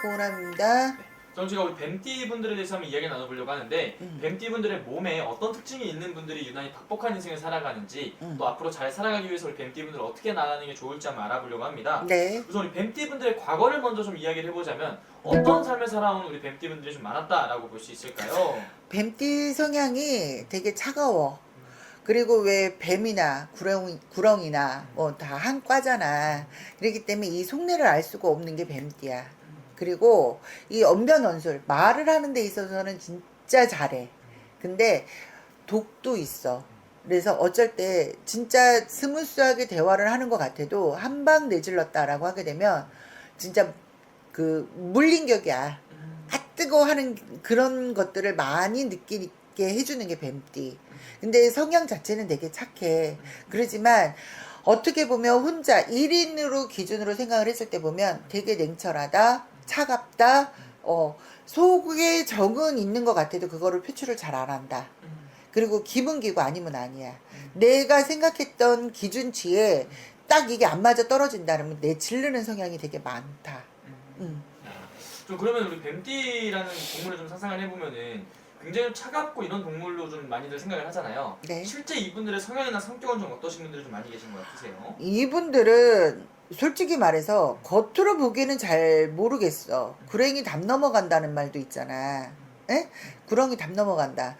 고은함입니다. 저는 제가 우리 뱀띠 분들에 대해서 한번 이야기 나눠보려고 하는데 뱀띠 분들의 몸에 어떤 특징이 있는 분들이 유난히 박복한 인생을 살아가는지 또 앞으로 잘 살아가기 위해서 우리 뱀띠 분들 어떻게 나가는 게 좋을지 한번 알아보려고 합니다. 네. 우선 우리 뱀띠 분들의 과거를 먼저 좀 이야기를 해보자면 어떤 삶을 살아온 우리 뱀띠 분들이 좀 많았다라고 볼 수 있을까요? 뱀띠 성향이 되게 차가워. 그리고 왜 뱀이나 구렁이나 뭐 다 한과잖아. 그렇기 때문에 이 속내를 알 수가 없는 게 뱀띠야. 그리고 이 언변언술, 말을 하는 데 있어서는 진짜 잘해. 근데 독도 있어. 그래서 어쩔 때 진짜 스무스하게 대화를 하는 것 같아도 한 방 내질렀다라고 하게 되면 진짜 그 물린격이야. 아 뜨거 하는 그런 것들을 많이 느끼게 해주는 게 뱀띠. 근데 성향 자체는 되게 착해. 그러지만 어떻게 보면 혼자 1인으로 기준으로 생각을 했을 때 보면 되게 냉철하다, 차갑다, 속에 정은 있는 것 같아도 그거를 표출을 잘 안 한다. 그리고 기분기고 아니면 아니야. 내가 생각했던 기준치에 딱 이게 안 맞아 떨어진다면 내 질르는 성향이 되게 많다. 좀 그러면 우리 뱀띠라는 동물을 좀 상상을 해보면은 굉장히 차갑고 이런 동물로 좀 많이들 생각을 하잖아요. 네. 실제 이분들의 성향이나 성격은 좀 어떠신 분들이 좀 많이 계신 것 같으세요? 이분들은 솔직히 말해서 겉으로 보기에는 잘 모르겠어. 구렁이 담 넘어간다는 말도 있잖아. 에? 구렁이 담 넘어간다.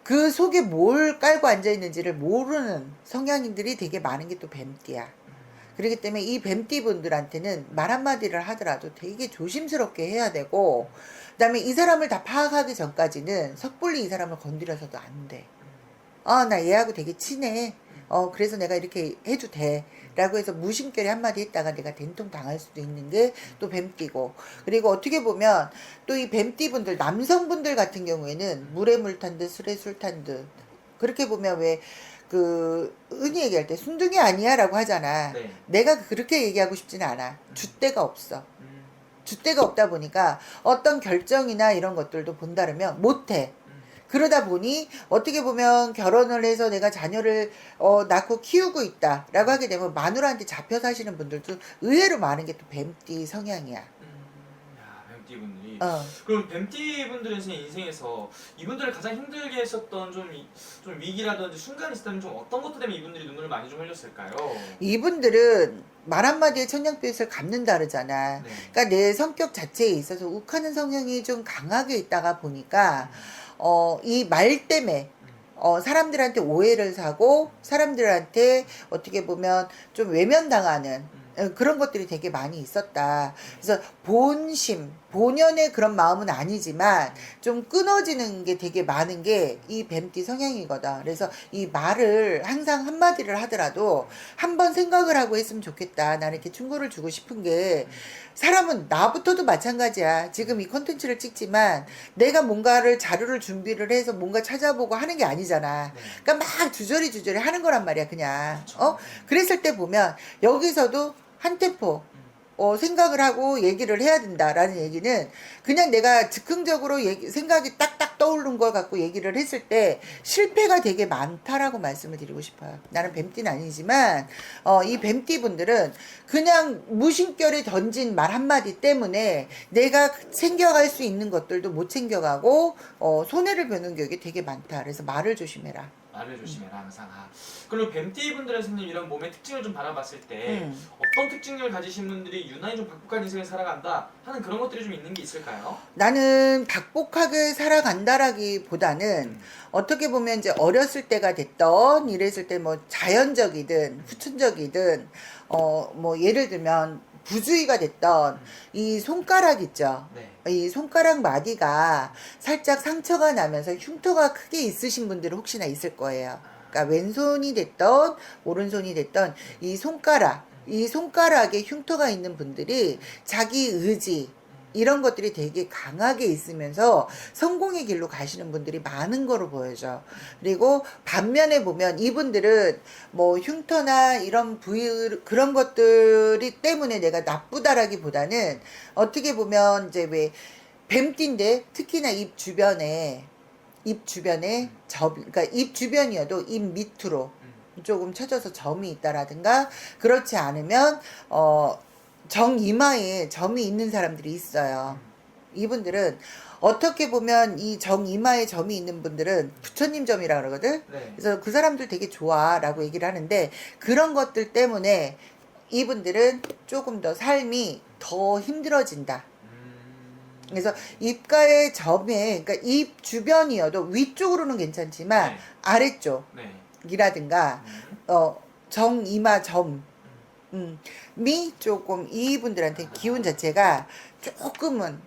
그 속에 뭘 깔고 앉아있는지를 모르는 성향인들이 되게 많은 게 또 뱀띠야. 그렇기 때문에 이 뱀띠 분들한테는 말 한마디를 하더라도 되게 조심스럽게 해야 되고, 그 다음에 이 사람을 다 파악하기 전까지는 섣불리 이 사람을 건드려서도 안 돼. 나 얘하고 되게 친해. 그래서 내가 이렇게 해도 돼. 라고 해서 무심결에 한마디 했다가 내가 된통 당할 수도 있는 게 또 뱀띠고. 그리고 어떻게 보면 또 이 뱀띠 분들, 남성분들 같은 경우에는 물에 물 탄 듯 술에 술 탄 듯. 그렇게 보면 왜 흔히 얘기할 때 순둥이 아니야 라고 하잖아. 네. 내가 그렇게 얘기하고 싶지는 않아. 줏대가 없어. 줏대가 없다 보니까 어떤 결정이나 이런 것들도 본다면 못해. 그러다 보니 어떻게 보면 결혼을 해서 내가 자녀를 낳고 키우고 있다라고 하게 되면 마누라한테 잡혀 사시는 분들도 의외로 많은 게 또 뱀띠 성향이야. 야, 뱀띠 분들이. 어. 그럼 뱀띠 분들의 인생에서 이분들을 가장 힘들게 했었던 좀 위기라든지 순간이 있었다면 좀 어떤 것들 때문에 이분들이 눈물을 많이 좀 흘렸을까요? 이분들은 말 한마디에 천냥빛을 갚는다 그러잖아. 네. 그러니까 내 성격 자체에 있어서 욱하는 성향이 좀 강하게 있다가 보니까 이 말 때문에 사람들한테 오해를 사고 사람들한테 어떻게 보면 좀 외면당하는 그런 것들이 되게 많이 있었다. 그래서 본연의 그런 마음은 아니지만 좀 끊어지는 게 되게 많은 게 이 뱀띠 성향이거든. 그래서 이 말을 항상 한마디를 하더라도 한번 생각을 하고 했으면 좋겠다. 나는 이렇게 충고를 주고 싶은 게 사람은 나부터도 마찬가지야. 지금 이 콘텐츠를 찍지만 내가 뭔가를 자료를 준비를 해서 뭔가 찾아보고 하는 게 아니잖아. 그러니까 막 주저리 하는 거란 말이야, 그냥. 그랬을 때 보면 여기서도 한 템포 생각을 하고 얘기를 해야 된다라는 얘기는 그냥 내가 즉흥적으로 생각이 딱딱 떠오른 걸 갖고 얘기를 했을 때 실패가 되게 많다라고 말씀을 드리고 싶어요. 나는 뱀띠는 아니지만 이 뱀띠 분들은 그냥 무심결에 던진 말 한마디 때문에 내가 챙겨갈 수 있는 것들도 못 챙겨가고 손해를 보는 격이 되게 많다. 그래서 말을 조심해라. 말을 조심해라 항상. 그리고 뱀띠 분들의 이런 몸의 특징을 좀 바라봤을 때 어떤 특징을 가지신 분들이 유난히 좀 박복한 인생을 살아간다 하는 그런 것들이 좀 있는 게 있을까요? 나는 박복하게 살아간다라기보다는 어떻게 보면 이제 어렸을 때가 됐던 이랬을 때 뭐 자연적이든 후천적이든 뭐 예를 들면 부주의가 됐던 이 손가락 있죠. 네. 이 손가락 마디가 살짝 상처가 나면서 흉터가 크게 있으신 분들은 혹시나 있을 거예요. 그러니까 왼손이 됐던 오른손이 됐던 이 손가락에 흉터가 있는 분들이 자기 의지 이런 것들이 되게 강하게 있으면서 성공의 길로 가시는 분들이 많은 거로 보여져. 그리고 반면에 보면 이분들은 뭐 흉터나 이런 그런 것들이 때문에 내가 나쁘다라기보다는 어떻게 보면 이제 왜 뱀띠인데 특히나 입 주변에 그러니까 입 주변이어도 입 밑으로 조금 쳐져서 점이 있다라든가 그렇지 않으면 정 이마에 점이 있는 사람들이 있어요. 이분들은 어떻게 보면 이 정 이마에 점이 있는 분들은 부처님 점이라 그러거든. 네. 그래서 그 사람들 되게 좋아라고 얘기를 하는데 그런 것들 때문에 이분들은 조금 더 삶이 더 힘들어진다. 그래서 입가의 점에 그러니까 입 주변이어도 위쪽으로는 괜찮지만 네. 아래쪽이라든가 네. 정 이마 점 미 조금 이분들한테 기운 자체가 조금은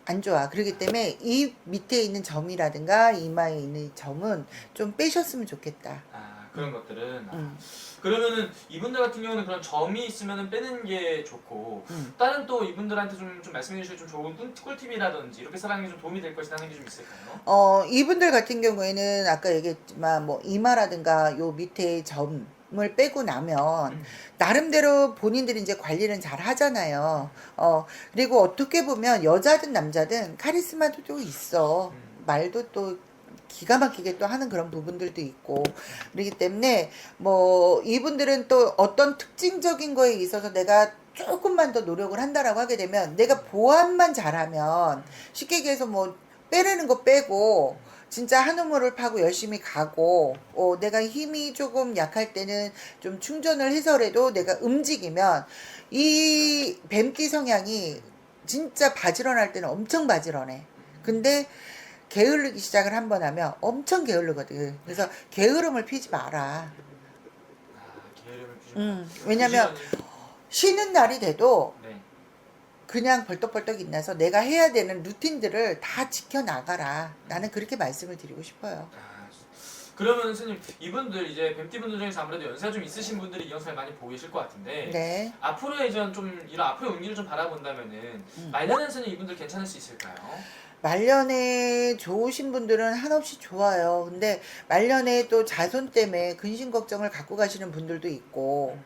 안 좋아. 그렇기 때문에 이 밑에 있는 점이라든가 이마에 있는 이 점은 좀 빼셨으면 좋겠다. 그런 것들은 음. 그러면은 이분들 같은 경우는 그런 점이 있으면은 빼는 게 좋고 다른 또 이분들한테 좀 말씀해 주실 좀 좋은 꿀팁이라든지 이렇게 살아가는 게 좀 도움이 될 것이다 하는 게 좀 있을까요? 이분들 같은 경우에는 아까 얘기했지만 뭐 이마라든가 요 밑에 점을 빼고 나면 나름대로 본인들이 이제 관리는 잘 하잖아요. 그리고 어떻게 보면 여자든 남자든 카리스마도 또 있어. 말도 또 기가 막히게 또 하는 그런 부분들도 있고 그렇기 때문에 뭐 이분들은 또 어떤 특징적인 거에 있어서 내가 조금만 더 노력을 한다라고 하게 되면 내가 보완만 잘하면 쉽게 얘기해서 뭐 빼려는 거 빼고 진짜 한 우물을 파고 열심히 가고 내가 힘이 조금 약할 때는 좀 충전을 해서라도 내가 움직이면 이 뱀띠 성향이 진짜 바지런할 때는 엄청 바지런해. 근데 게으르기 시작을 한번 하면 엄청 게으르거든. 그래서 게으름을 피지 마라. 게으름을 피지 왜냐면 쉬는 날이 돼도 네. 그냥 벌떡벌떡 일어나서 내가 해야 되는 루틴들을 다 지켜나가라. 나는 그렇게 말씀을 드리고 싶어요. 그러면 선생님 이분들 이제 뱀띠분들 중에서 아무래도 연세가 좀 있으신 분들이 이 영상을 많이 보고 계실 것 같은데 네. 앞으로의 좀 이런 앞으로의 운기를 좀 바라본다면은 말년에서는 이분들 괜찮을 수 있을까요? 말년에 좋으신 분들은 한없이 좋아요. 근데 말년에 또 자손 때문에 근심 걱정을 갖고 가시는 분들도 있고,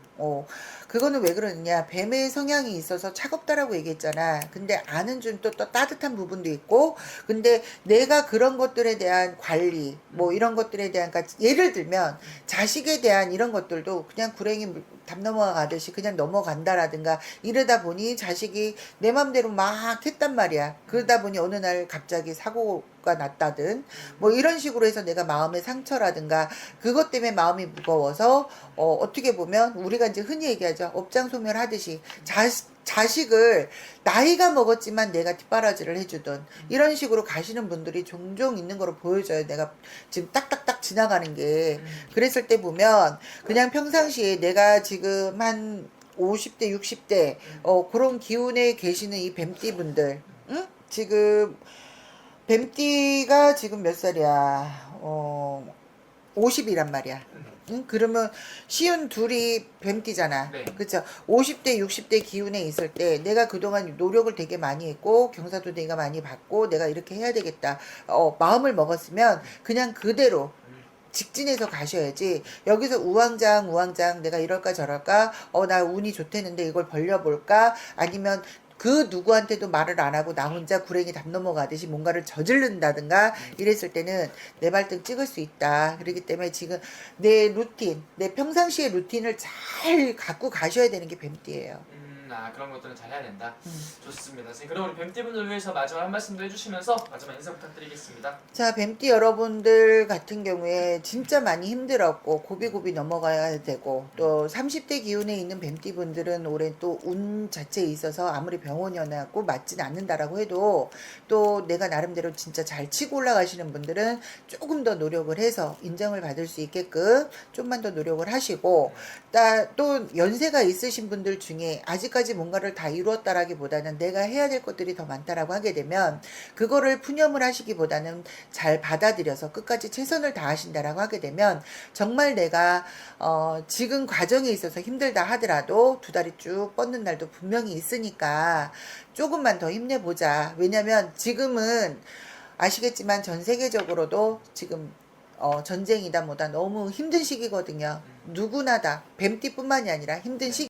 그거는 왜 그러느냐. 뱀의 성향이 있어서 차갑다라고 얘기했잖아. 근데 아는 좀 또 따뜻한 부분도 있고, 근데 내가 그런 것들에 대한 관리, 뭐 이런 것들에 대한, 그러니까 예를 들면 자식에 대한 이런 것들도 그냥 구렁이 담 넘어가듯이 그냥 넘어간다라든가 이러다 보니 자식이 내 맘대로 막 했단 말이야. 그러다 보니 어느 날 갑자기 사고가 났다든 뭐 이런 식으로 해서 내가 마음의 상처라든가 그것 때문에 마음이 무거워서 어떻게 보면 우리가 이제 흔히 얘기하죠. 업장소멸하듯이 자식을 나이가 먹었지만 내가 뒷바라지를 해주던 이런 식으로 가시는 분들이 종종 있는 거로 보여져요. 내가 지금 딱딱딱 지나가는 게 그랬을 때 보면 그냥 평상시에 내가 지금 한 50대 60대 그런 기운에 계시는 이 뱀띠 분들 응? 지금 뱀띠가 지금 몇 살이야 50이란 말이야. 응? 그러면 시운 둘이 뱀띠잖아. 네. 그쵸? 50대, 60대 기운에 있을 때 내가 그동안 노력을 되게 많이 했고 경사도 내가 많이 받고 내가 이렇게 해야 되겠다. 마음을 먹었으면 그냥 그대로 직진해서 가셔야지 여기서 우왕좌왕 내가 이럴까 저럴까 나 운이 좋대는데 이걸 벌려볼까 아니면 그 누구한테도 말을 안 하고 나 혼자 구렁이 담 넘어가듯이 뭔가를 저지른다든가 이랬을 때는 내 발등 찍을 수 있다. 그렇기 때문에 지금 내 루틴, 내 평상시의 루틴을 잘 갖고 가셔야 되는 게 뱀띠예요. 그런 것들은 잘 해야 된다. 좋습니다. 선생님, 그럼 우리 뱀띠분들 위해서 마지막 한 말씀도 해주시면서 마지막 인사 부탁드리겠습니다. 자, 뱀띠 여러분들 같은 경우에 진짜 많이 힘들었고 고비고비 넘어가야 되고 또 30대 기운에 있는 뱀띠 분들은 올해 또 운 자체에 있어서 아무리 병원이 와갖고 맞진 않는다라고 해도 또 내가 나름대로 진짜 잘 치고 올라가시는 분들은 조금 더 노력을 해서 인정을 받을 수 있게끔 좀만 더 노력을 하시고 또 연세가 있으신 분들 중에 아직까지 뭔가를 다 이루었다라기보다는 내가 해야 될 것들이 더 많다라고 하게 되면 그거를 푸념을 하시기보다는 잘 받아들여서 끝까지 최선을 다하신다라고 하게 되면 정말 내가 지금 과정에 있어서 힘들다 하더라도 두 다리 쭉 뻗는 날도 분명히 있으니까 조금만 더 힘내보자. 왜냐면 지금은 아시겠지만 전 세계적으로도 지금 전쟁이다 뭐다 너무 힘든 시기거든요. 누구나 다 뱀띠뿐만이 아니라 힘든 시기